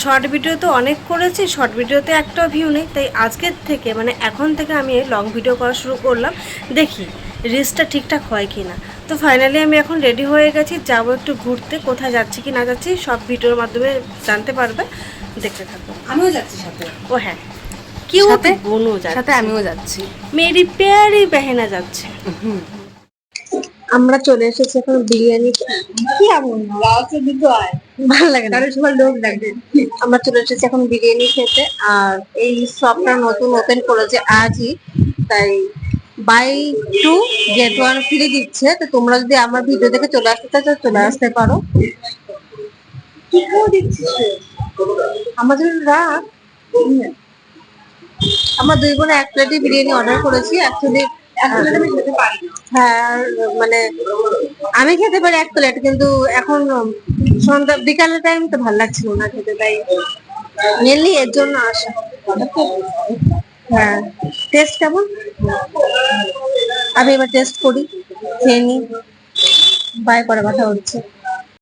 Short video তো অনেক করেছি, শর্ট ভিডিওতে একটাও ভিউ নেই। তাই আজকের থেকে মানে এখন থেকে আমি লং ভিডিও করা শুরু করলাম, দেখি রিলসটা ঠিকঠাক হয় কি না। তো ফাইনালি আমি এখন রেডি হয়ে গেছি, যাবো একটু ঘুরতে। কোথায় যাচ্ছি কি না যাচ্ছি সব ভিডিওর মাধ্যমে জানতে পারবে, দেখতে থাকো। আমিও যাচ্ছি সাথে। ও হ্যাঁ, কেউ সাথে বোনও যাচ্ছে, সাথে আমিও যাচ্ছি। মেরি প্যারি বেহেনা যাচ্ছে। আমরা চলে এসেছি এখন বিরিয়ানি। কি এমন ভালো লাগে না, সবার লোক লাগবে। আমরা চলে এসেছি এখন বিরিয়ানি খেতে। আর এই শপটা নতুন ওপেন করেছে আজই, তাই বাই 2 গেট 1 ফ্রি দিচ্ছে। তো তোমরা যদি আমার ভিডিও দেখে চলে আসতে চাও তো চলে আসতে পারো। কি করে দিচ্ছিস আমাদের রাখ। আমরা দুই বোনে এক প্লেটই বিরিয়ানি অর্ডার করেছি অ্যাকচুয়ালি। হ্যাঁ, আর মানে আমি খেতে পারি এক প্লেট, কিন্তু এখন সন্ধ্যা বিকালের টাইম তো ভালো লাগছিল না খেতে, তাই মেনলি এর জন্য আসা। হ্যাঁ, টেস্ট কেমন আমি এবার টেস্ট করি, খেয়ে নি, বাই, পরে কথা হচ্ছে।